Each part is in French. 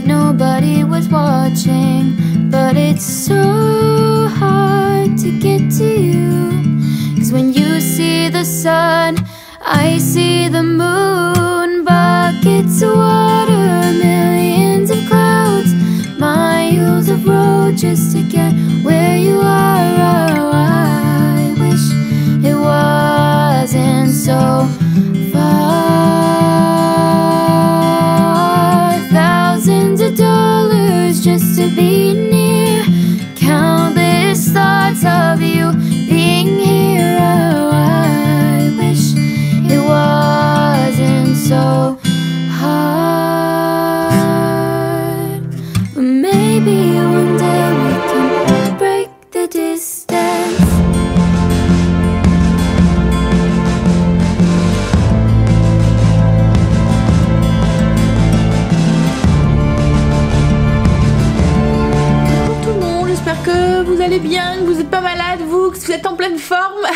like nobody was watching. But it's so hard to get to you, 'cause when you see the sun, I see the moon. Buckets of water, millions of clouds, miles of road just to get where you are. Oh, I wish it wasn't so far. Thousands of dollars just to be near. Countless thoughts of you being here. Oh, I wish it wasn't so hard. Maybe one day we can break the distance. Bonjour tout le monde, j'espère que vous allez bien, que vous n'êtes pas malade, vous, que vous êtes en pleine forme.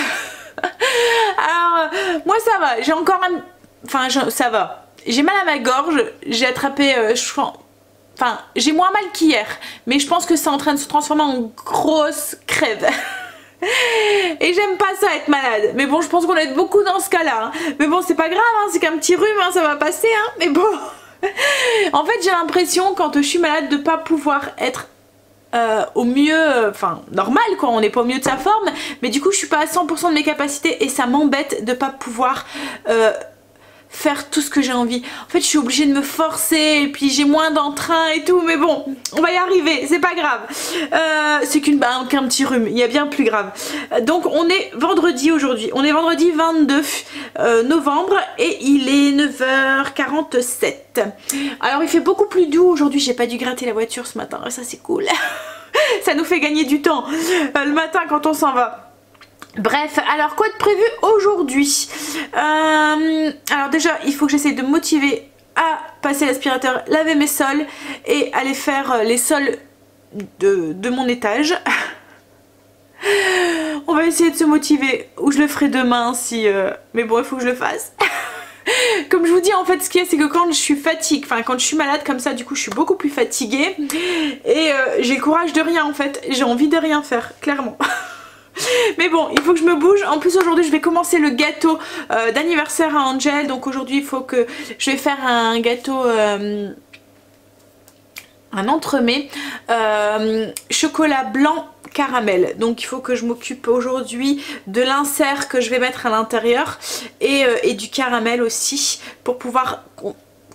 Alors, moi ça va, j'ai encore un... Enfin, ça va. J'ai mal à ma gorge, j'ai attrapé... Enfin, j'ai moins mal qu'hier, mais je pense que c'est en train de se transformer en grosse crève. Et j'aime pas ça être malade. Mais bon, je pense qu'on va être beaucoup dans ce cas-là. Hein. Mais bon, c'est pas grave, hein, c'est qu'un petit rhume, hein, ça va passer. Hein. Mais bon, en fait, j'ai l'impression quand je suis malade de pas pouvoir être au mieux, enfin normal quoi, on n'est pas au mieux de sa forme. Mais du coup, je suis pas à 100% de mes capacités et ça m'embête de pas pouvoir... faire tout ce que j'ai envie. En fait je suis obligée de me forcer et puis j'ai moins d'entrain et tout, mais bon on va y arriver, c'est pas grave. C'est qu'un petit rhume, il y a bien plus grave. Donc on est vendredi aujourd'hui, on est vendredi 22 novembre et il est 9h47. Alors il fait beaucoup plus doux aujourd'hui, j'ai pas dû gratter la voiture ce matin, ça c'est cool. Ça nous fait gagner du temps le matin quand on s'en va. Bref, alors quoi de prévu aujourd'hui? Alors déjà, il faut que j'essaye de me motiver à passer l'aspirateur, laver mes sols et aller faire les sols de mon étage. On va essayer de se motiver, ou je le ferai demain si... mais bon, il faut que je le fasse. Comme je vous dis, en fait, ce qu'il y a, c'est que quand je suis fatiguée, enfin quand je suis malade comme ça, du coup, je suis beaucoup plus fatiguée. Et j'ai le courage de rien, en fait. J'ai envie de rien faire, clairement. Mais bon, il faut que je me bouge. En plus aujourd'hui je vais commencer le gâteau d'anniversaire à Angel. Donc aujourd'hui il faut que je vais faire un gâteau, un entremets chocolat blanc caramel. Donc il faut que je m'occupe aujourd'hui de l'insert que je vais mettre à l'intérieur et du caramel aussi pour pouvoir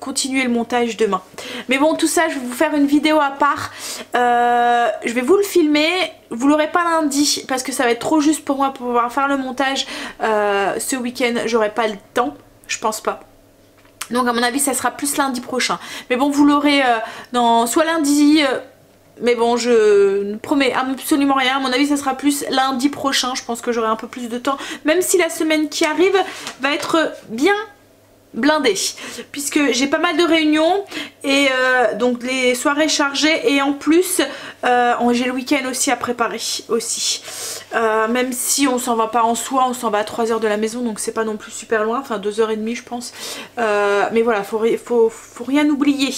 continuer le montage demain. Mais bon, tout ça je vais vous faire une vidéo à part. Je vais vous le filmer, vous l'aurez pas lundi parce que ça va être trop juste pour moi pour pouvoir faire le montage ce week-end. J'aurai pas le temps, je pense pas. Donc à mon avis ça sera plus lundi prochain. Mais bon, vous l'aurez dans soit lundi, mais bon je ne promets absolument rien. À mon avis ça sera plus lundi prochain. Je pense que j'aurai un peu plus de temps, même si la semaine qui arrive va être bien blindée puisque j'ai pas mal de réunions et donc les soirées chargées et en plus j'ai le week-end aussi à préparer aussi, même si on s'en va pas en soi, on s'en va à 3 heures de la maison donc c'est pas non plus super loin, enfin 2h30 je pense, mais voilà, faut rien oublier.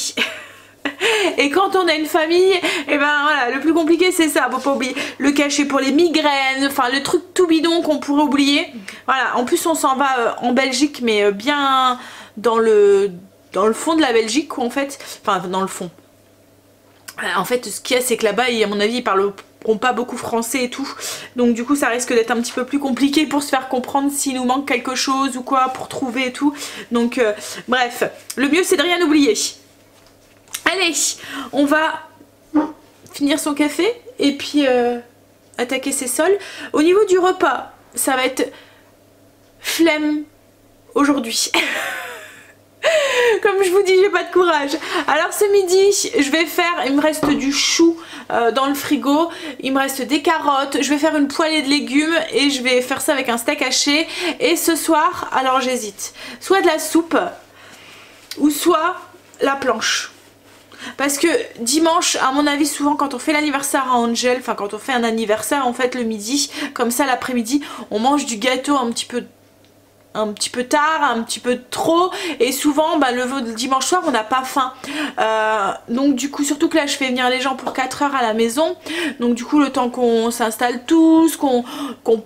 Et quand on a une famille, et ben voilà, le plus compliqué c'est ça, faut pas oublier le cachet pour les migraines, enfin le truc tout bidon qu'on pourrait oublier. Voilà, en plus on s'en va en Belgique, mais bien dans le fond de la Belgique quoi, en fait, enfin dans le fond. En fait ce qu'il y a c'est que là-bas à mon avis ils parleront pas beaucoup français et tout, donc du coup ça risque d'être un petit peu plus compliqué pour se faire comprendre s'il nous manque quelque chose ou quoi pour trouver et tout. Donc bref, le mieux c'est de rien oublier. Allez, on va finir son café et puis attaquer ses sols. Au niveau du repas, ça va être flemme aujourd'hui. Comme je vous dis, j'ai pas de courage. Alors ce midi, je vais faire, il me reste du chou dans le frigo, il me reste des carottes, je vais faire une poêlée de légumes et je vais faire ça avec un steak haché. Et ce soir, alors j'hésite, soit de la soupe ou soit la planche. Parce que dimanche, à mon avis, souvent quand on fait l'anniversaire à Angel, enfin quand on fait un anniversaire en fait le midi, comme ça l'après-midi, on mange du gâteau un petit peu un petit peu tard, un petit peu trop, et souvent le dimanche soir on n'a pas faim, donc du coup surtout que là je fais venir les gens pour 4 heures à la maison, donc du coup le temps qu'on s'installe tous, qu'on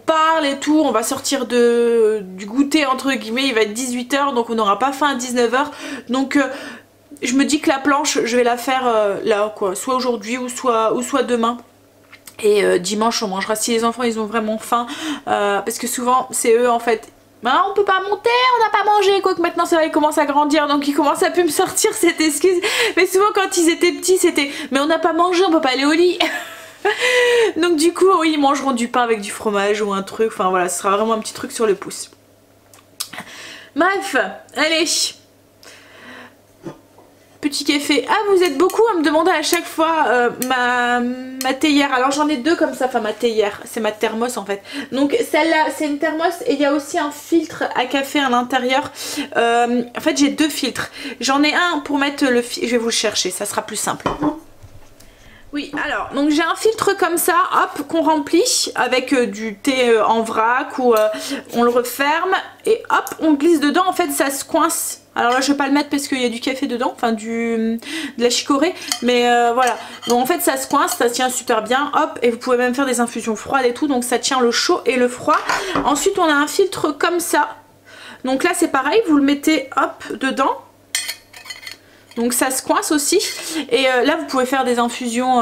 parle et tout, on va sortir du goûter entre guillemets, il va être 18 h, donc on n'aura pas faim à 19 h, donc je me dis que la planche je vais la faire là quoi, soit aujourd'hui ou soit demain. Et dimanche on mangera si les enfants ils ont vraiment faim, parce que souvent c'est eux en fait, bah, on peut pas monter, on n'a pas mangé, quoique maintenant ça va, ils commencent à grandir donc ils commencent à plus me sortir cette excuse, mais souvent quand ils étaient petits c'était mais on n'a pas mangé, on peut pas aller au lit. Donc du coup oui, ils mangeront du pain avec du fromage ou un truc, enfin voilà, ce sera vraiment un petit truc sur le pouce. Bref, allez, petit café. Ah, vous êtes beaucoup à me demander à chaque fois ma théière. Alors j'en ai deux comme ça, enfin ma théière, c'est ma thermos en fait. Donc celle-là c'est une thermos et il y a aussi un filtre à café à l'intérieur. En fait j'ai deux filtres. J'en ai un pour mettre le filtre, je vais vous le chercher, ça sera plus simple. Oui, alors, donc j'ai un filtre comme ça, hop, qu'on remplit avec du thé en vrac ou on le referme et hop, on glisse dedans, en fait ça se coince. Alors là je vais pas le mettre parce qu'il y a du café dedans, enfin de la chicorée, mais voilà. Donc en fait ça se coince, ça tient super bien, hop, et vous pouvez même faire des infusions froides et tout, donc ça tient le chaud et le froid. Ensuite on a un filtre comme ça, donc là c'est pareil, vous le mettez hop dedans. Donc ça se coince aussi et là vous pouvez faire des infusions,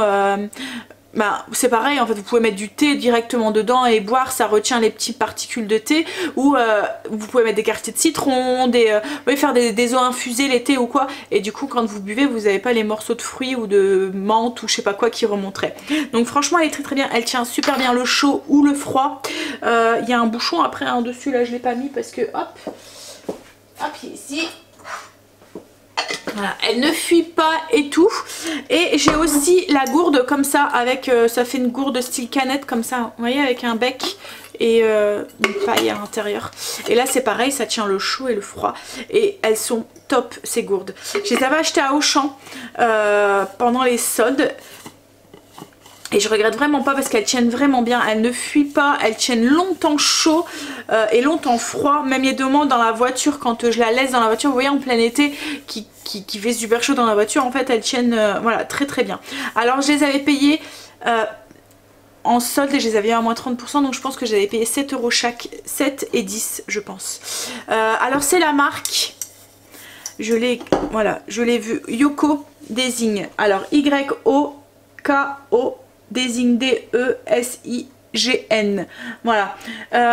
c'est pareil en fait, vous pouvez mettre du thé directement dedans et boire, ça retient les petites particules de thé, ou vous pouvez mettre des quartiers de citron, vous pouvez faire des eaux infusées, les thés ou quoi, et du coup quand vous buvez vous n'avez pas les morceaux de fruits ou de menthe ou je sais pas quoi qui remonteraient. Donc franchement elle est très très bien, elle tient super bien le chaud ou le froid. Il y a un bouchon après hein, dessus, là je l'ai pas mis parce que hop ici. Voilà, elle ne fuit pas et tout. Et j'ai aussi la gourde comme ça avec, ça fait une gourde style canette comme ça, vous voyez, avec un bec et une paille à l'intérieur. Et là c'est pareil, ça tient le chaud et le froid. Et elles sont top ces gourdes. Je les avais achetées à Auchan pendant les soldes. Et je regrette vraiment pas parce qu'elles tiennent vraiment bien, elles ne fuient pas, elles tiennent longtemps chaud et longtemps froid. Même il y a des moments dans la voiture, quand je la laisse dans la voiture, vous voyez en plein été, qui fait super chaud dans la voiture, en fait elles tiennent voilà, très très bien. Alors je les avais payées en solde et je les avais eu à moins 30%, donc je pense que j'avais payé 7 € chaque, 7 et 10 je pense. Alors c'est la marque, je l'ai vu, Yoko Design. Alors Y-O-K-O Design D-E-S-I-G-N. Voilà.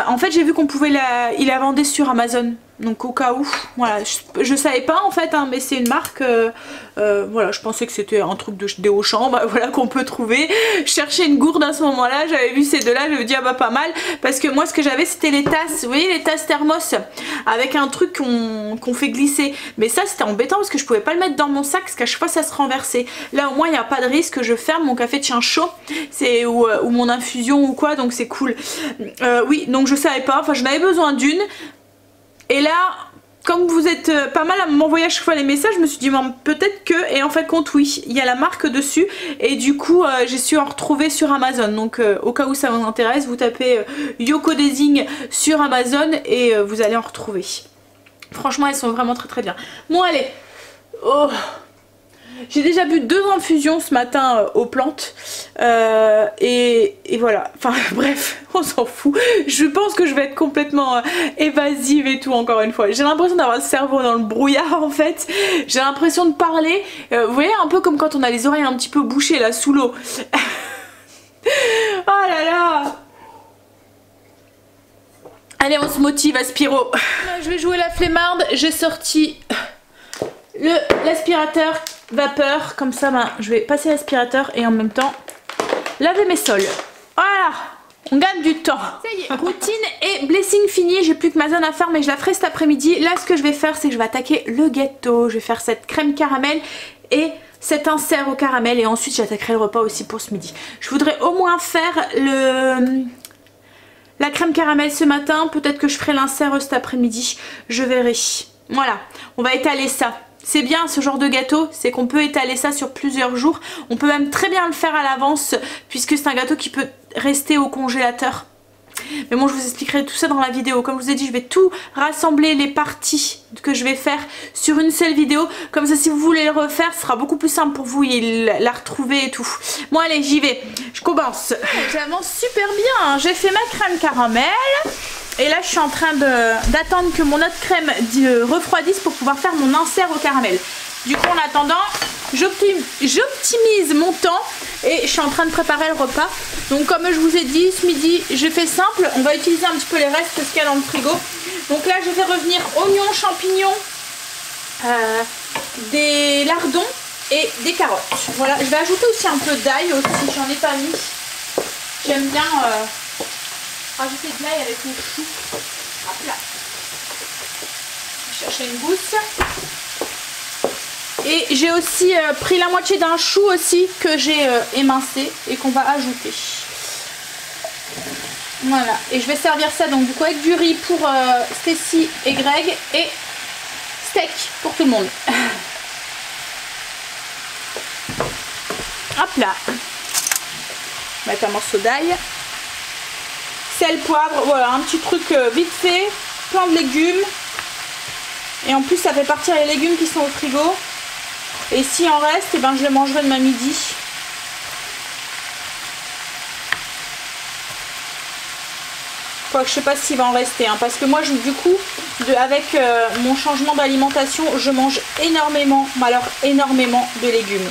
En fait j'ai vu qu'on pouvait il la vendait sur Amazon. Donc au cas où, voilà, je savais pas en fait hein, mais c'est une marque, voilà, je pensais que c'était un truc des Auchan, voilà, qu'on peut trouver. Je cherchais une gourde à ce moment là, j'avais vu ces deux là, je me dis ah bah pas mal, parce que moi ce que j'avais c'était les tasses, vous voyez les tasses thermos, avec un truc qu'on fait glisser, mais ça c'était embêtant parce que je pouvais pas le mettre dans mon sac, parce qu'à chaque fois ça se renversait. Là au moins il n'y a pas de risque, je ferme, mon café tient chaud, ou mon infusion ou quoi, donc c'est cool. Oui, donc je savais pas, enfin je n'avais besoin d'une. Et là, comme vous êtes pas mal à m'envoyer à chaque fois les messages, je me suis dit peut-être que, et en fait compte oui, il y a la marque dessus et du coup j'ai su en retrouver sur Amazon. Donc au cas où ça vous intéresse, vous tapez Yoko Design sur Amazon et vous allez en retrouver. Franchement elles sont vraiment très très bien. Bon allez, oh, j'ai déjà bu 2 infusions ce matin aux plantes et voilà, enfin bref, on s'en fout. Je pense que je vais être complètement évasive et tout encore une fois. J'ai l'impression d'avoir le cerveau dans le brouillard en fait. J'ai l'impression de parler, vous voyez un peu comme quand on a les oreilles un petit peu bouchées là sous l'eau. Oh là là. Allez on se motive Aspiro. Je vais jouer la flemmarde, j'ai sorti l'aspirateur vapeur, comme ça je vais passer l'aspirateur et en même temps laver mes sols. Voilà, on gagne du temps. Ça y est, routine et blessing fini, j'ai plus que ma zone à faire mais je la ferai cet après-midi. Là ce que je vais faire c'est que je vais attaquer le gâteau, je vais faire cette crème caramel et cet insert au caramel et ensuite j'attaquerai le repas aussi pour ce midi. Je voudrais au moins faire la crème caramel ce matin, peut-être que je ferai l'insert cet après-midi, je verrai. Voilà, on va étaler ça. C'est bien ce genre de gâteau, c'est qu'on peut étaler ça sur plusieurs jours. On peut même très bien le faire à l'avance puisque c'est un gâteau qui peut rester au congélateur. Mais bon, je vous expliquerai tout ça dans la vidéo. Comme je vous ai dit, je vais tout rassembler, les parties que je vais faire sur une seule vidéo. Comme ça, si vous voulez le refaire, ce sera beaucoup plus simple pour vous et la retrouver et tout. Bon, allez, j'y vais. Je commence. J'avance super bien. J'ai fait ma crème caramel. Et là, je suis en train d'attendre que mon autre crème refroidisse pour pouvoir faire mon insert au caramel. Du coup, en attendant, j'optimise mon temps et je suis en train de préparer le repas. Donc, comme je vous ai dit, ce midi, j'ai fait simple. On va utiliser un petit peu les restes qu'il y a dans le frigo. Donc là, je vais revenir oignons, champignons, des lardons et des carottes. Voilà, je vais ajouter aussi un peu d'ail aussi. J'en ai pas mis. J'aime bien rajouter de l'ail avec mon chou. Hop là. Je vais chercher une gousse. Et j'ai aussi pris la moitié d'un chou aussi que j'ai émincé et qu'on va ajouter. Voilà. Et je vais servir ça donc du coup avec du riz pour Stacy et Greg et steak pour tout le monde. Hop là. Mettre un morceau d'ail. Sel, poivre, voilà, un petit truc vite fait. Plein de légumes. Et en plus ça fait partir les légumes qui sont au frigo. Et s'il en reste, eh ben, je les mangerai demain midi. Quoique je sais pas s'il va en rester. Hein, parce que moi, du coup, avec mon changement d'alimentation, je mange énormément, mais alors énormément de légumes.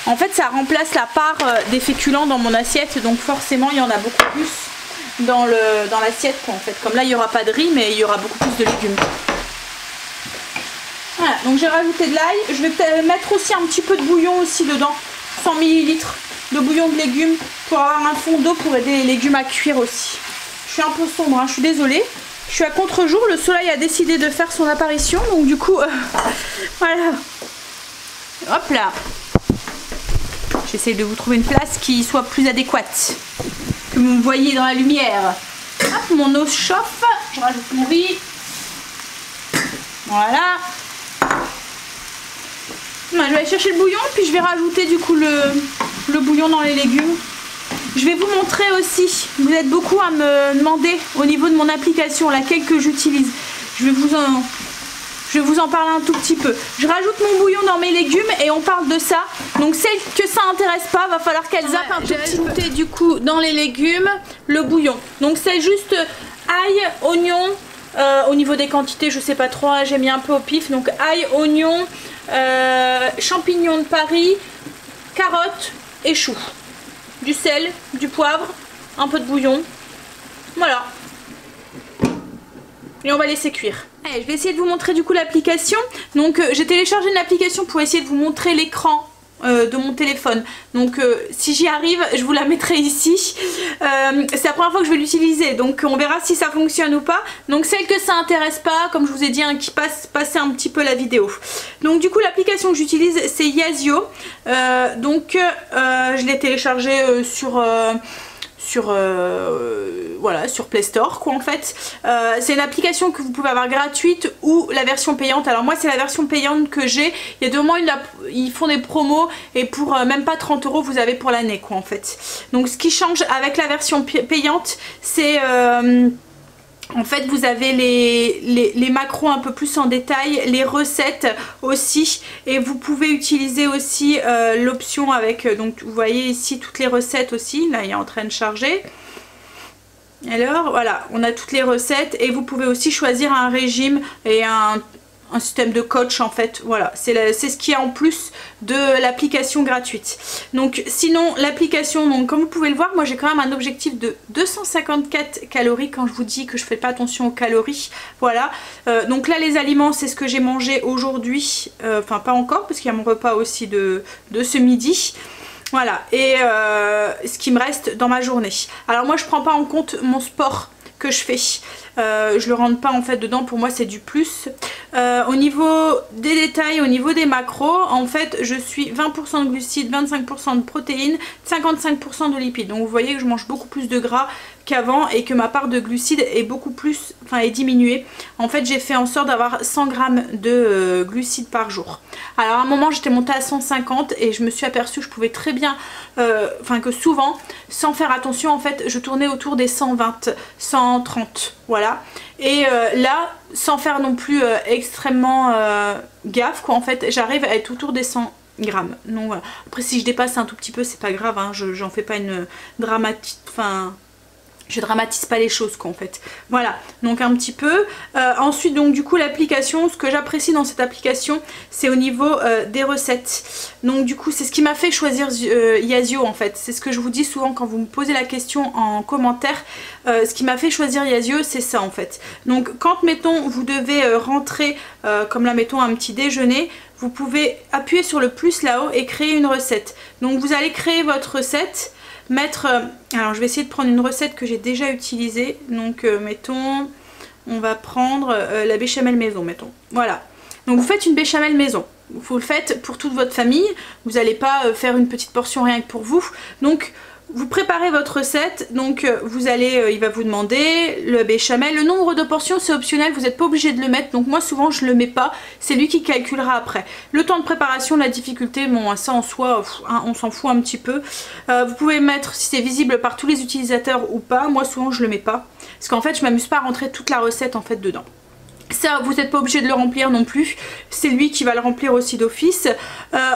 En fait, ça remplace la part des féculents dans mon assiette. Donc forcément, il y en a beaucoup plus dans l'assiette. En fait. Comme là, il n'y aura pas de riz, mais il y aura beaucoup plus de légumes. Voilà, donc j'ai rajouté de l'ail. Je vais peut-être mettre aussi un petit peu de bouillon aussi dedans. 100 ml de bouillon de légumes pour avoir un fond d'eau pour aider les légumes à cuire aussi. Je suis un peu sombre, hein, je suis désolée. Je suis à contre-jour, le soleil a décidé de faire son apparition. Donc du coup, voilà. Hop là. J'essaie de vous trouver une place qui soit plus adéquate. Que vous me voyez dans la lumière. Hop, mon eau chauffe. Je rajoute mon riz. Voilà. Je vais aller chercher le bouillon, puis je vais rajouter du coup le bouillon dans les légumes. Je vais vous montrer aussi, vous êtes beaucoup à me demander au niveau de mon application, laquelle que j'utilise. Je vais vous en parler un tout petit peu. Je rajoute mon bouillon dans mes légumes et on parle de ça. Donc celles que ça intéresse pas, va falloir qu'elles zappent un peu. J'ai ajouté du coup dans les légumes le bouillon. Donc c'est juste ail, oignon. Au niveau des quantités, je sais pas trop, j'ai mis un peu au pif. Donc ail, oignon, champignons de Paris, carottes et choux. Du sel, du poivre, un peu de bouillon. Voilà. Et on va laisser cuire. Allez, je vais essayer de vous montrer du coup l'application. Donc j'ai téléchargé une application pour essayer de vous montrer l'écran de mon téléphone. Donc si j'y arrive, je vous la mettrai ici. C'est la première fois que je vais l'utiliser, donc on verra si ça fonctionne ou pas. Donc celle que ça intéresse pas, comme je vous ai dit, hein, qui passez un petit peu la vidéo. Donc du coup l'application que j'utilise c'est Yazio. Je l'ai téléchargée voilà, sur Play Store quoi en fait. C'est une application que vous pouvez avoir gratuite ou la version payante. Alors moi c'est la version payante que j'ai. Il y a 2 mois ils font des promos et pour même pas 30 € vous avez pour l'année quoi en fait. Donc ce qui change avec la version payante c'est en fait vous avez les macros un peu plus en détail, les recettes aussi, et vous pouvez utiliser aussi l'option avec, donc vous voyez ici toutes les recettes aussi, là il est en train de charger. Alors voilà, on a toutes les recettes et vous pouvez aussi choisir un régime et un système de coach en fait. Voilà, c'est ce qui est en plus de l'application gratuite. Donc sinon l'application, donc comme vous pouvez le voir, moi j'ai quand même un objectif de 254 calories quand je vous dis que je fais pas attention aux calories. Voilà, donc là les aliments c'est ce que j'ai mangé aujourd'hui, enfin pas encore parce qu'il y a mon repas aussi de ce midi. Voilà, et ce qui me reste dans ma journée. Alors moi je prends pas en compte mon sport que je fais. Je le rentre pas en fait dedans, pour moi c'est du plus. Au niveau des détails, au niveau des macros, en fait je suis 20% de glucides, 25% de protéines, 55% de lipides. Donc vous voyez que je mange beaucoup plus de gras qu'avant et que ma part de glucides est beaucoup plus, enfin est diminuée. En fait j'ai fait en sorte d'avoir 100 grammes de glucides par jour. Alors à un moment j'étais montée à 150 et je me suis aperçue que je pouvais très bien, enfin que souvent sans faire attention en fait je tournais autour des 120, 130 voilà. Et là sans faire non plus extrêmement gaffe quoi en fait j'arrive à être autour des 100 grammes. Donc voilà. Après si je dépasse un tout petit peu c'est pas grave hein, j'en fais pas une dramatique, enfin je dramatise pas les choses quoi en fait. Voilà, donc un petit peu. Ensuite donc du coup l'application, ce que j'apprécie dans cette application c'est au niveau des recettes. Donc du coup c'est ce qui m'a fait choisir Yazio en fait. C'est ce que je vous dis souvent quand vous me posez la question en commentaire. Ce qui m'a fait choisir Yazio c'est ça en fait. Donc quand mettons vous devez rentrer comme là mettons un petit déjeuner, vous pouvez appuyer sur le plus là-haut et créer une recette. Donc vous allez créer votre recette. Mettre, alors je vais essayer de prendre une recette que j'ai déjà utilisée, donc mettons, on va prendre la béchamel maison, mettons, voilà. Donc vous faites une béchamel maison, vous le faites pour toute votre famille, vous n'allez pas faire une petite portion rien que pour vous, donc vous préparez votre recette, donc vous allez, il va vous demander le béchamel, le nombre de portions c'est optionnel, vous n'êtes pas obligé de le mettre, donc moi souvent je le mets pas, c'est lui qui calculera après. Le temps de préparation, la difficulté, bon ça en soi, on s'en fout un petit peu. Vous pouvez mettre si c'est visible par tous les utilisateurs ou pas, moi souvent je le mets pas, parce qu'en fait je m'amuse pas à rentrer toute la recette en fait dedans. Ça vous n'êtes pas obligé de le remplir non plus, c'est lui qui va le remplir aussi d'office.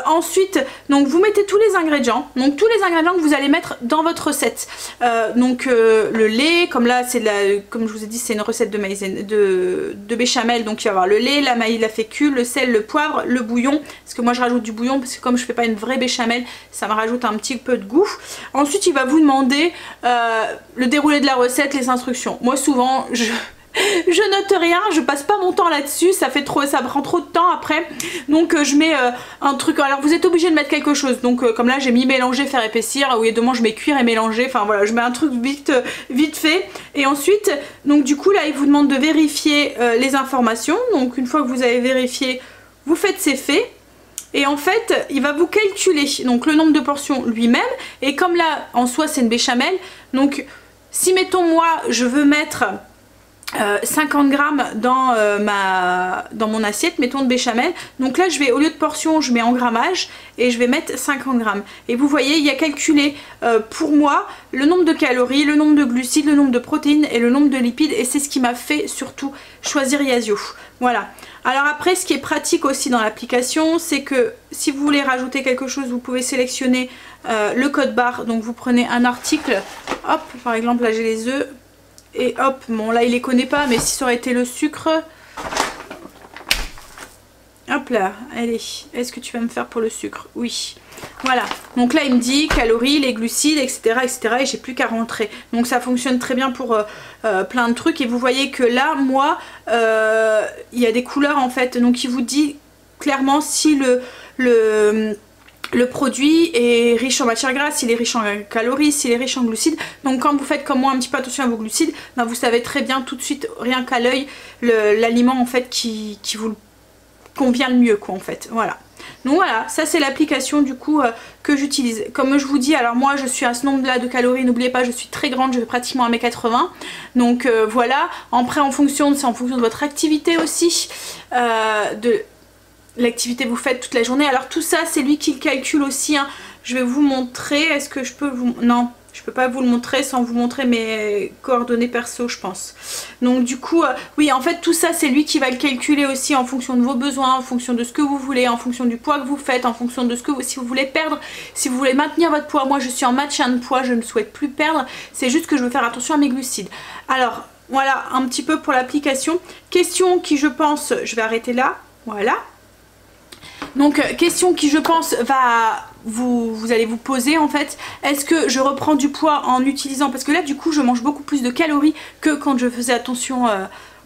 Ensuite donc vous mettez tous les ingrédients, donc tous les ingrédients que vous allez mettre dans votre recette. Donc le lait, comme là c'est comme je vous ai dit c'est une recette de maïzène, de béchamel, donc il va y avoir le lait, la maï, la fécule, le sel, le poivre, le bouillon, parce que moi je rajoute du bouillon parce que comme je fais pas une vraie béchamel ça me rajoute un petit peu de goût. Ensuite il va vous demander le déroulé de la recette, les instructions. Moi souvent je note rien, je passe pas mon temps là-dessus, ça prend trop de temps après, donc je mets un truc, alors vous êtes obligé de mettre quelque chose, donc comme là j'ai mis mélanger, faire épaissir, au lieu de moi je mets cuire et mélanger, enfin voilà, je mets un truc vite fait, et ensuite, donc du coup là il vous demande de vérifier les informations, donc une fois que vous avez vérifié, vous faites c'est fait. Et en fait il va vous calculer donc le nombre de portions lui-même, et comme là en soi c'est une béchamel, donc si mettons moi je veux mettre 50 grammes dans mon assiette, mettons de béchamel, donc là je vais, au lieu de portion je mets en grammage et je vais mettre 50 grammes, et vous voyez il y a calculé pour moi le nombre de calories, le nombre de glucides, le nombre de protéines et le nombre de lipides, et c'est ce qui m'a fait surtout choisir Yazio. Voilà. Alors après ce qui est pratique aussi dans l'application c'est que si vous voulez rajouter quelque chose vous pouvez sélectionner le code barre, donc vous prenez un article, hop par exemple là j'ai les œufs, et hop, bon là il les connaît pas, mais si ça aurait été le sucre, hop là, allez, est-ce que tu vas me faire pour le sucre? Oui, voilà, donc là il me dit calories, les glucides, etc. et j'ai plus qu'à rentrer, donc ça fonctionne très bien pour plein de trucs. Et vous voyez que là moi il y a des couleurs en fait, donc il vous dit clairement si le produit est riche en matière grasse, s'il est riche en calories, s'il est riche en glucides. Donc quand vous faites comme moi un petit peu attention à vos glucides, ben vous savez très bien tout de suite, rien qu'à l'œil, l'aliment en fait qui vous convient le mieux quoi en fait. Voilà. Donc voilà, ça c'est l'application du coup que j'utilise. Comme je vous dis, alors moi je suis à ce nombre là de calories, n'oubliez pas je suis très grande, je fais pratiquement 1m80. Donc voilà, après en fonction de votre activité aussi, l'activité vous faites toute la journée. Alors tout ça c'est lui qui le calcule aussi hein. Je vais vous montrer, est-ce que je peux vous... Non, je peux pas vous le montrer sans vous montrer mes coordonnées perso je pense. Donc du coup oui en fait tout ça c'est lui qui va le calculer aussi en fonction de vos besoins, en fonction de ce que vous voulez, en fonction du poids que vous faites, en fonction de ce que si vous voulez perdre, si vous voulez maintenir votre poids. Moi je suis en maintien de poids, je ne souhaite plus perdre, c'est juste que je veux faire attention à mes glucides. Alors voilà un petit peu pour l'application. Question qui je pense, je vais arrêter là, voilà. Donc question qui je pense va vous allez vous poser en fait, est-ce que je reprends du poids en utilisant, parce que là du coup je mange beaucoup plus de calories que quand je faisais attention,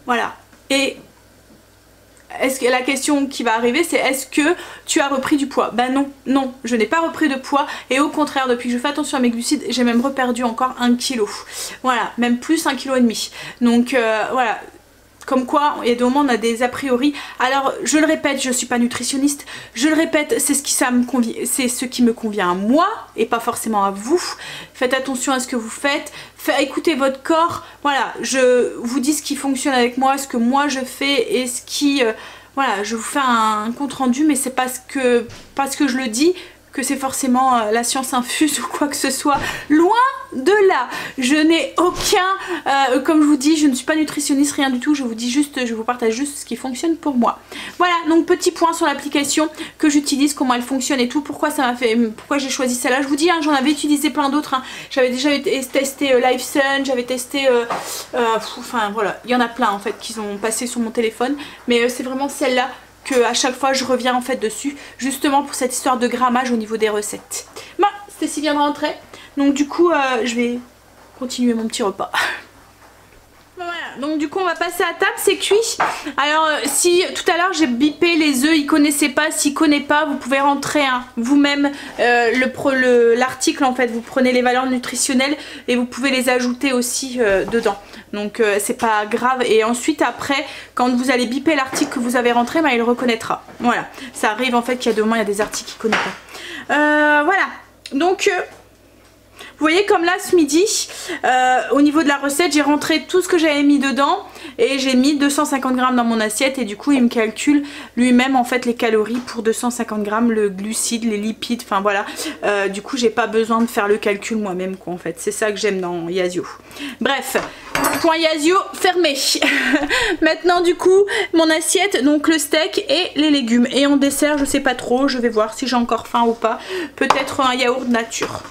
voilà. Et est-ce que la question qui va arriver c'est est-ce que tu as repris du poids? Ben non, non, je n'ai pas repris de poids, et au contraire depuis que je fais attention à mes glucides j'ai même reperdu encore 1 kg, voilà, même plus 1,5 kg. Donc voilà. Comme quoi, il y a des moments on a des a priori. Alors, je le répète, je suis pas nutritionniste. Je le répète, c'est ce qui me convient à moi et pas forcément à vous. Faites attention à ce que vous faites. Écoutez votre corps. Voilà, je vous dis ce qui fonctionne avec moi, ce que moi je fais et ce qui... voilà, je vous fais un compte rendu, mais c'est parce que je le dis que c'est forcément la science infuse ou quoi que ce soit. Loin de là, je n'ai aucun, comme je vous dis, je ne suis pas nutritionniste, rien du tout, je vous partage juste ce qui fonctionne pour moi. Voilà, donc petit point sur l'application que j'utilise, comment elle fonctionne et tout, pourquoi j'ai choisi celle-là. Je vous dis, hein, j'en avais utilisé plein d'autres, hein. J'avais déjà testé LiveSun, j'avais testé, enfin voilà, il y en a plein en fait qui sont passés sur mon téléphone, mais c'est vraiment celle-là que à chaque fois je reviens en fait dessus, justement pour cette histoire de grammage au niveau des recettes. Bon, Stécie vient de rentrer, donc du coup je vais continuer mon petit repas. Voilà, donc du coup on va passer à table, c'est cuit. Alors si tout à l'heure j'ai bipé les œufs, ils connaissaient pas, s'ils connaissent pas, vous pouvez rentrer hein, vous-même l'article en fait, vous prenez les valeurs nutritionnelles et vous pouvez les ajouter aussi dedans. Donc c'est pas grave et ensuite après quand vous allez biper l'article que vous avez rentré, bah, il le reconnaîtra. Voilà, ça arrive en fait qu'il y a des moments, il y a des articles qu'il connaît pas. Voilà, donc... vous voyez comme là ce midi, au niveau de la recette, j'ai rentré tout ce que j'avais mis dedans et j'ai mis 250 grammes dans mon assiette et du coup il me calcule lui-même en fait les calories pour 250 grammes, le glucide, les lipides, enfin voilà. Du coup j'ai pas besoin de faire le calcul moi-même quoi en fait, c'est ça que j'aime dans Yasio. Bref, point Yasio fermé. Maintenant du coup mon assiette, donc le steak et les légumes. Et en dessert je sais pas trop, je vais voir si j'ai encore faim ou pas, peut-être un yaourt nature.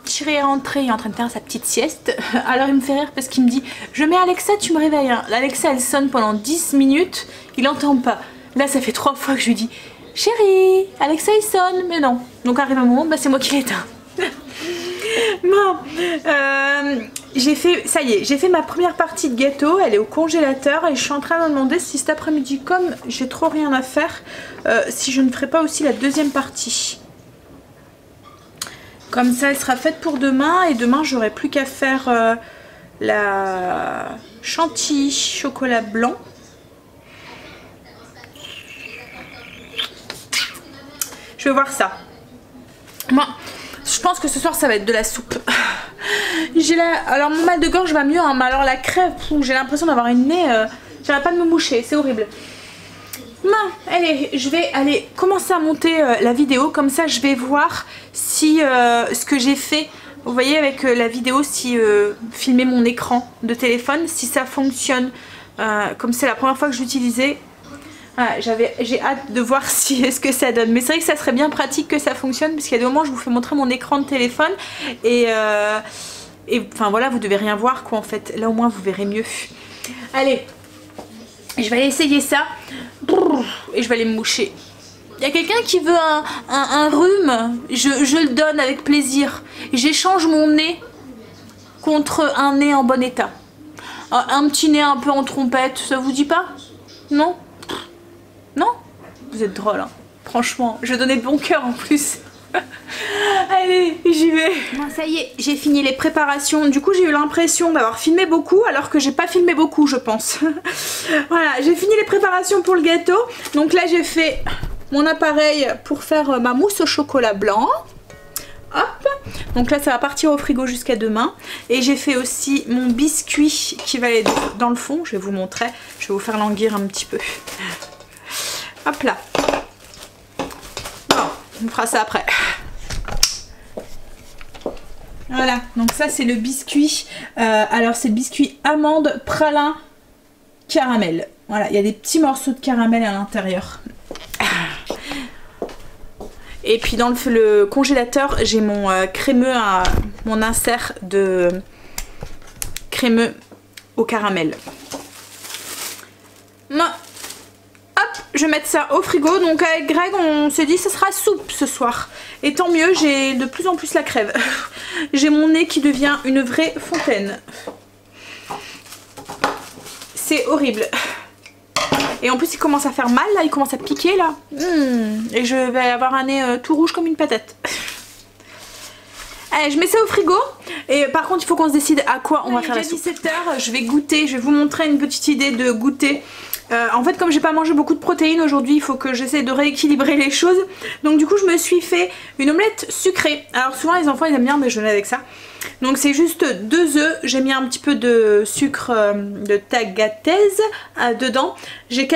Chérie est rentré, il est en train de faire sa petite sieste. Alors il me fait rire parce qu'il me dit je mets Alexa, tu me réveilles. L'Alexa elle sonne pendant 10 minutes, il n'entend pas. Là ça fait 3 fois que je lui dis chérie, Alexa il sonne, mais non. Donc arrive un moment, bah, c'est moi qui l'éteins. Bon, ça y est, j'ai fait ma première partie de gâteau, elle est au congélateur et je suis en train de me demander si cet après-midi, comme j'ai trop rien à faire, si je ne ferai pas aussi la deuxième partie. Comme ça elle sera faite pour demain et demain j'aurai plus qu'à faire la chantilly chocolat blanc. Je vais voir ça. Moi, je pense que ce soir ça va être de la soupe. Alors mon mal de gorge va mieux, hein, mais alors la crève, j'ai l'impression d'avoir une nez, j'arrête pas de me moucher, c'est horrible. Allez, je vais aller commencer à monter la vidéo, comme ça je vais voir si ce que j'ai fait, vous voyez avec la vidéo, si filmer mon écran de téléphone, si ça fonctionne, comme c'est la première fois que j'utilisais. Voilà, j'ai hâte de voir si ce que ça donne, mais c'est vrai que ça serait bien pratique que ça fonctionne, parce qu'il y a des moments où je vous fais montrer mon écran de téléphone et enfin voilà, vous devez rien voir quoi en fait, là au moins vous verrez mieux. Allez, je vais aller essayer ça et je vais aller me moucher. Il y a quelqu'un qui veut un rhume, je le donne avec plaisir. J'échange mon nez contre un nez en bon état. Un petit nez un peu en trompette, ça vous dit pas? Non? Non? Vous êtes drôle hein. Franchement, je donnais de bon cœur en plus. Allez, j'y vais. Bon, ça y est, j'ai fini les préparations. Du coup, j'ai eu l'impression d'avoir filmé beaucoup alors que j'ai pas filmé beaucoup, je pense. Voilà, j'ai fini les préparations pour le gâteau. Donc là, j'ai fait mon appareil pour faire ma mousse au chocolat blanc. Hop. Donc là, ça va partir au frigo jusqu'à demain. Et j'ai fait aussi mon biscuit qui va aller dans le fond. Je vais vous montrer. Je vais vous faire languir un petit peu. Hop là. Bon, on fera ça après. Voilà, donc ça c'est le biscuit. Alors c'est le biscuit amande, pralin, caramel. Voilà, il y a des petits morceaux de caramel à l'intérieur. Et puis dans le congélateur, j'ai mon crémeux, mon insert de crémeux au caramel. Non. Hop, je vais mettre ça au frigo. Donc avec Greg, on s'est dit ça sera soupe ce soir. Et tant mieux, j'ai de plus en plus la crève. J'ai mon nez qui devient une vraie fontaine. C'est horrible. Et en plus il commence à faire mal là, il commence à piquer là. Et je vais avoir un nez tout rouge comme une patate. Allez, je mets ça au frigo. Et par contre, il faut qu'on se décide à quoi on va faire la soupe. 17 h, je vais goûter. Je vais vous montrer une petite idée de goûter. En fait, comme j'ai pas mangé beaucoup de protéines aujourd'hui, il faut que j'essaie de rééquilibrer les choses. Donc du coup, je me suis fait une omelette sucrée. Alors souvent, les enfants, ils aiment bien déjeuner avec ça. Donc c'est juste 2 œufs. J'ai mis un petit peu de sucre de tagatese dedans. J'ai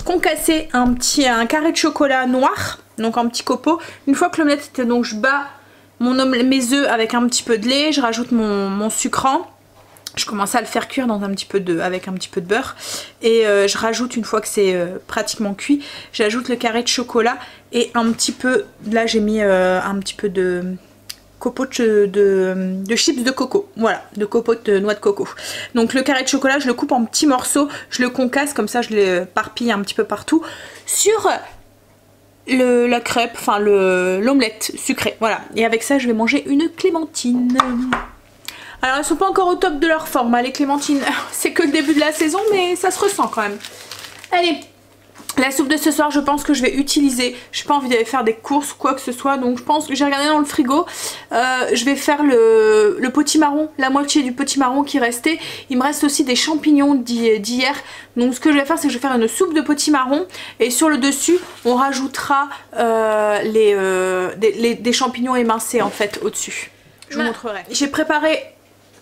concassé un carré de chocolat noir, donc un petit copeau. Une fois que l'omelette était, donc je bats mes œufs avec un petit peu de lait, je rajoute mon sucrant. Je commence à le faire cuire dans avec un petit peu de beurre. Et je rajoute, une fois que c'est pratiquement cuit, j'ajoute le carré de chocolat et un petit peu, là j'ai mis un petit peu de copeaux de chips de coco. Voilà, de copeaux de noix de coco. Donc le carré de chocolat, je le coupe en petits morceaux, je le concasse, comme ça je l'éparpille un petit peu partout sur la crêpe, enfin l'omelette sucrée. Voilà, et avec ça je vais manger une clémentine. Alors elles sont pas encore au top de leur forme, hein, les clémentines. C'est que le début de la saison, mais ça se ressent quand même. Allez, la soupe de ce soir, je pense que je vais utiliser. J'ai pas envie d'aller faire des courses ou quoi que ce soit, donc je pense que j'ai regardé dans le frigo. Je vais faire le potimarron, la moitié du potimarron qui restait. Il me reste aussi des champignons d'hier. Donc ce que je vais faire, c'est que je vais faire une soupe de potimarron. Et sur le dessus, on rajoutera des champignons émincés en fait au-dessus. Je vous montrerai. J'ai préparé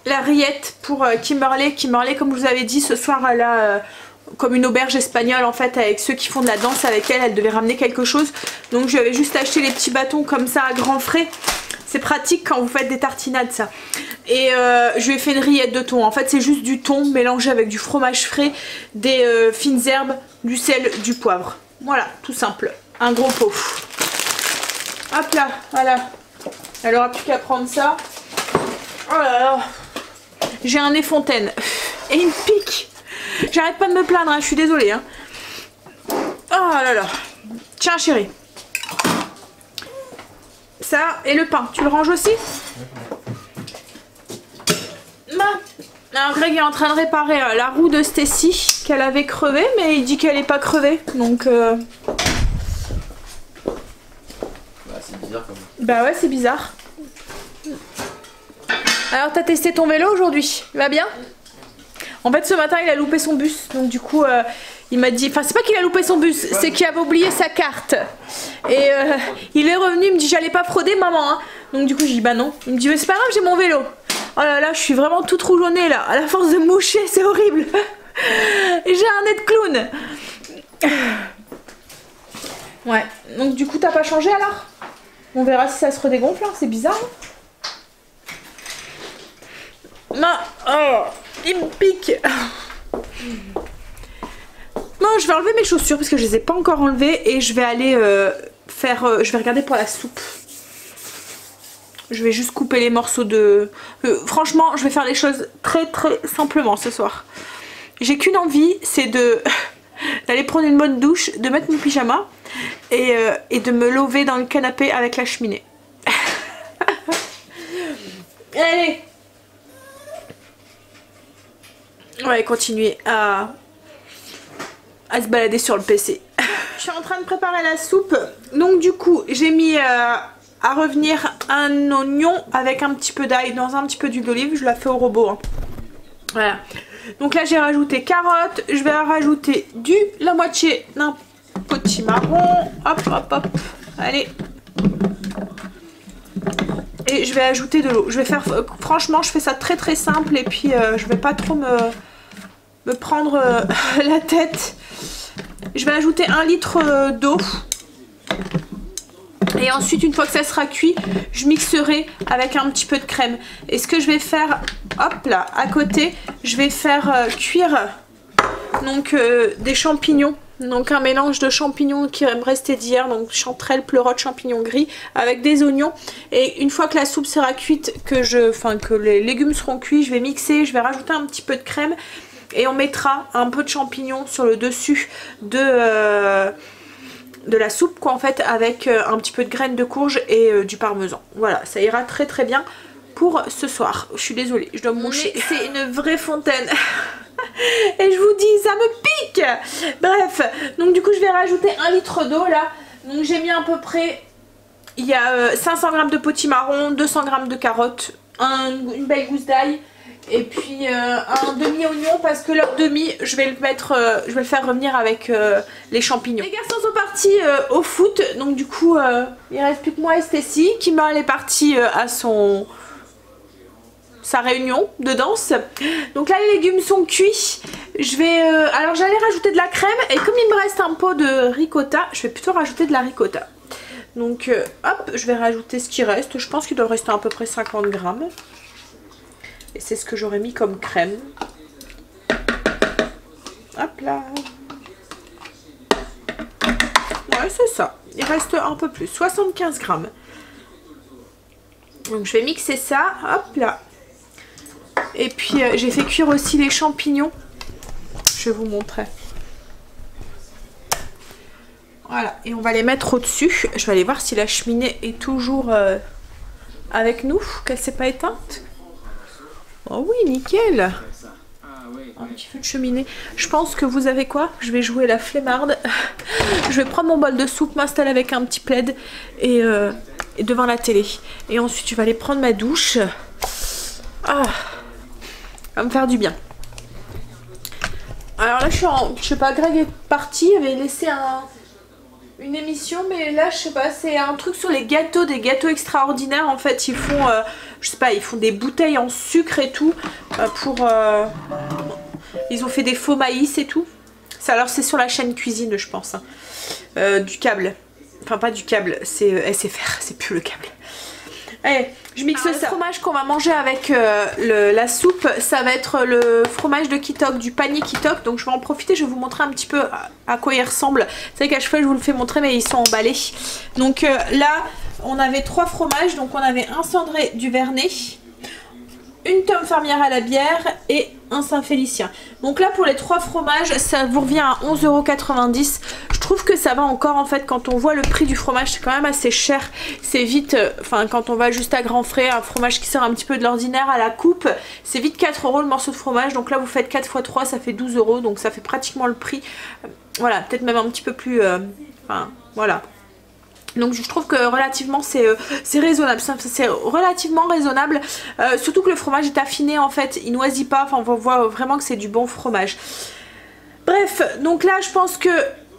la rillette pour Kimberley. Kimberley, comme je vous avais dit, ce soir elle a comme une auberge espagnole en fait, avec ceux qui font de la danse avec elle. Elle devait ramener quelque chose, donc je lui avais juste acheté les petits bâtons comme ça à grands frais. C'est pratique quand vous faites des tartinades ça. Et je lui ai fait une rillette de thon. En fait c'est juste du thon mélangé avec du fromage frais, des fines herbes, du sel, du poivre. Voilà, tout simple. Un gros pot. Hop là, voilà. Elle aura plus qu'à prendre ça. Oh là là. J'ai un nez fontaine. Et il me pique. J'arrête pas de me plaindre, hein. Je suis désolée. Hein. Oh là là. Tiens chérie. Ça et le pain. Tu le ranges aussi? Alors Greg est en train de réparer la roue de Stacy qu'elle avait crevée, mais il dit qu'elle est pas crevée. Donc Bah c'est bizarre quand même. Bah ouais, c'est bizarre. Alors t'as testé ton vélo aujourd'hui? Il va bien? En fait ce matin il a loupé son bus, donc du coup il m'a dit, enfin c'est pas qu'il a loupé son bus, c'est qu'il avait oublié sa carte. Et il est revenu, il me dit j'allais pas frauder maman hein. Donc du coup j'ai dit bah non. Il me dit mais c'est pas grave, j'ai mon vélo. Oh là là, je suis vraiment toute rougonnée là, à la force de moucher, c'est horrible. J'ai un nez de clown. Ouais, donc du coup t'as pas changé alors? On verra si ça se redégonfle, hein. C'est bizarre. Non, oh, il me pique. Non, je vais enlever mes chaussures parce que je les ai pas encore enlevées et je vais aller je vais regarder pour la soupe. Je vais juste couper les morceaux de... franchement, je vais faire les choses très simplement ce soir. J'ai qu'une envie, c'est d'aller prendre une bonne douche, de mettre mon pyjama et de me lever dans le canapé avec la cheminée. Allez. On va continuer à se balader sur le PC. Je suis en train de préparer la soupe. Donc du coup, j'ai mis à revenir un oignon avec un petit peu d'ail dans un petit peu d'huile d'olive. Je la fais au robot. Hein. Voilà. Donc là, j'ai rajouté carottes. Je vais rajouter la moitié d'un potimarron. Hop, hop, hop. Allez. Et je vais ajouter de l'eau. Je vais faire, franchement, je fais ça très simple. Et puis, je vais pas trop me prendre la tête. Je vais ajouter 1 litre d'eau. Et ensuite, une fois que ça sera cuit, je mixerai avec un petit peu de crème. Et ce que je vais faire, hop là, à côté, je vais faire cuire donc des champignons. Donc un mélange de champignons qui me restait d'hier, donc chanterelle, pleurote, champignons gris avec des oignons. Et une fois que la soupe sera cuite, que les légumes seront cuits, je vais mixer, je vais rajouter un petit peu de crème et on mettra un peu de champignons sur le dessus de la soupe quoi en fait, avec un petit peu de graines de courge et du parmesan. Voilà, ça ira très bien pour ce soir. Je suis désolée, je dois me moucher. C'est une vraie fontaine. Et je vous dis, ça me pique. Bref, donc du coup je vais rajouter 1 litre d'eau là. Donc j'ai mis à peu près il y a 500 g de potimarron, 200 g de carottes, une belle gousse d'ail et puis un demi-oignon parce que leur demi je vais le faire revenir avec les champignons. Les garçons sont partis au foot, donc du coup il reste plus que moi et Stacy. Kimberly est partie à sa réunion de danse. Donc là les légumes sont cuits. Je vais alors j'allais rajouter de la crème et comme il me reste un pot de ricotta, je vais plutôt rajouter de la ricotta. Donc hop, je vais rajouter ce qui reste. Je pense qu'il doit rester à peu près 50 grammes. Et c'est ce que j'aurais mis comme crème. Hop là. Ouais, c'est ça. Il reste un peu plus, 75 grammes. Donc je vais mixer ça, hop là. Et puis j'ai fait cuire aussi les champignons. Je vais vous montrer. Voilà, et on va les mettre au-dessus. Je vais aller voir si la cheminée est toujours avec nous, qu'elle s'est pas éteinte. Oh oui, nickel. Un petit feu de cheminée. Je pense que vous avez quoi? Je vais jouer la flemmarde. Je vais prendre mon bol de soupe, m'installer avec un petit plaid et devant la télé. Et ensuite, je vais aller prendre ma douche. Ah, ça va me faire du bien. Alors là, je sais pas, Greg est parti, il avait laissé une émission, mais là, je sais pas, c'est un truc sur les gâteaux, des gâteaux extraordinaires. En fait, ils font, je sais pas, ils font des bouteilles en sucre et tout ils ont fait des faux maïs et tout. Ça, alors c'est sur la chaîne cuisine, je pense, hein. Du câble. Enfin, pas du câble, c'est SFR, c'est plus le câble. Allez, je mixe ça. Le fromage qu'on va manger avec la soupe, ça va être le fromage de Kitok, du panier Kitok. Donc je vais en profiter, je vais vous montrer un petit peu à quoi il ressemble. C'est vrai qu'à chaque fois je vous le fais montrer, mais ils sont emballés. Donc là, on avait 3 fromages. Donc on avait un cendré du Vernet, une Tom Fermière à la bière et un Saint-Félicien. Donc là pour les 3 fromages ça vous revient à 11,90 €. Je trouve que ça va encore en fait quand on voit le prix du fromage, c'est quand même assez cher. C'est vite, enfin quand on va juste à grands frais, un fromage qui sort un petit peu de l'ordinaire à la coupe, c'est vite 4 € le morceau de fromage. Donc là vous faites 4 x 3, ça fait 12 €, donc ça fait pratiquement le prix. Voilà, peut-être même un petit peu plus, enfin voilà. Donc je trouve que relativement c'est raisonnable, c'est relativement raisonnable, surtout que le fromage est affiné en fait, il noisit pas, enfin on voit vraiment que c'est du bon fromage. Bref, donc là je pense que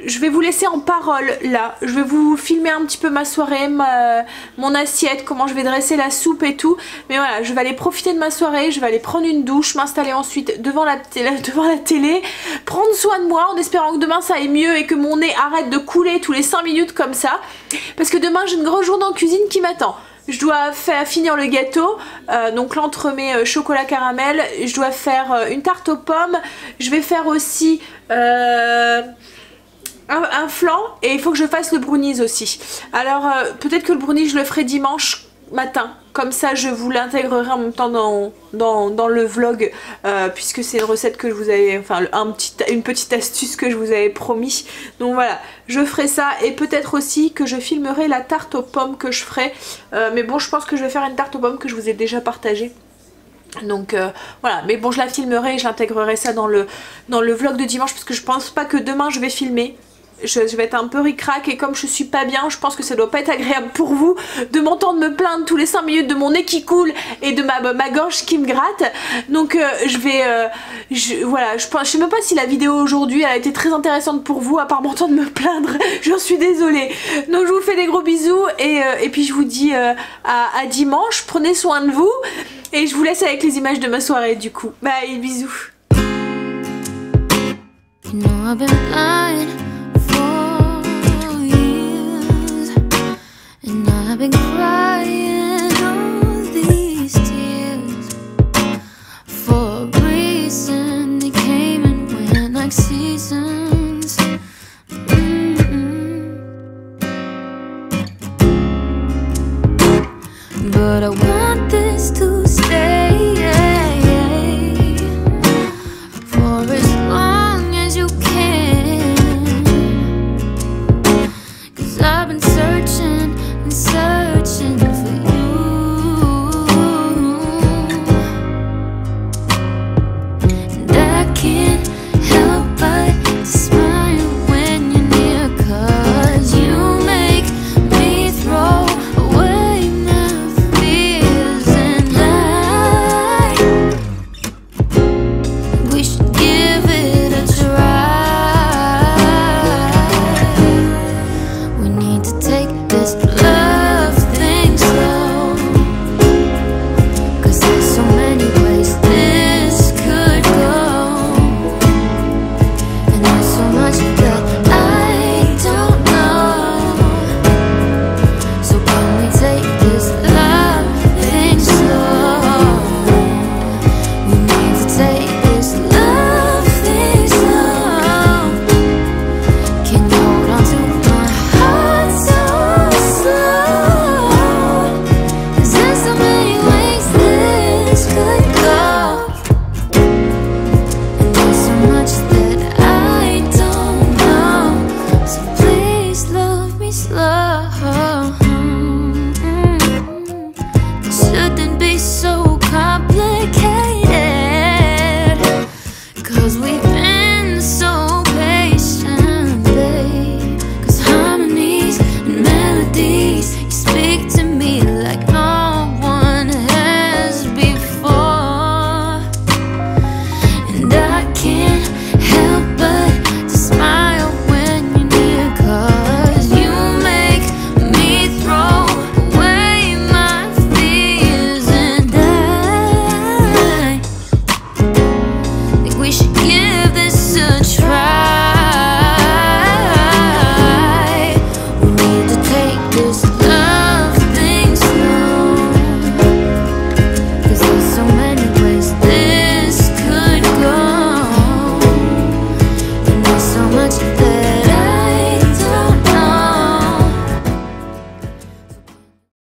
je vais vous laisser en parole là, je vais vous filmer un petit peu ma soirée, mon assiette, comment je vais dresser la soupe et tout. Mais voilà, je vais aller profiter de ma soirée, je vais aller prendre une douche, m'installer ensuite devant la télé, prendre soin de moi en espérant que demain ça aille mieux et que mon nez arrête de couler tous les 5 minutes comme ça. Parce que demain j'ai une grosse journée en cuisine qui m'attend. Je dois finir le gâteau, donc l'entremets chocolat caramel, je dois faire une tarte aux pommes, je vais faire aussi un flan et il faut que je fasse le brownies aussi. Alors peut-être que le brownies je le ferai dimanche matin, comme ça je vous l'intégrerai en même temps dans le vlog, puisque c'est une recette que je vous avais, enfin une petite astuce que je vous avais promis. Donc voilà, je ferai ça et peut-être aussi que je filmerai la tarte aux pommes que je ferai, mais bon je pense que je vais faire une tarte aux pommes que je vous ai déjà partagée. Donc voilà, mais bon je la filmerai et j'intégrerai ça dans le vlog de dimanche, parce que je pense pas que demain je vais filmer. Je vais être un peu ric-rac et comme je suis pas bien, je pense que ça doit pas être agréable pour vous de m'entendre me plaindre tous les 5 minutes de mon nez qui coule et de ma gorge qui me gratte. Donc voilà, je sais même pas si la vidéo aujourd'hui a été très intéressante pour vous à part m'entendre me plaindre. J'en suis désolée. Donc je vous fais des gros bisous et puis je vous dis à dimanche. Prenez soin de vous et je vous laisse avec les images de ma soirée du coup. Bye, bisous. You know I've been blind for years, and I've been crying all these tears for a reason. They came and went like seasons. But I want this to stay for as long as you can, 'cause I've been searching and searching for you, and I can't help but smile when you're near, 'cause you make me throw just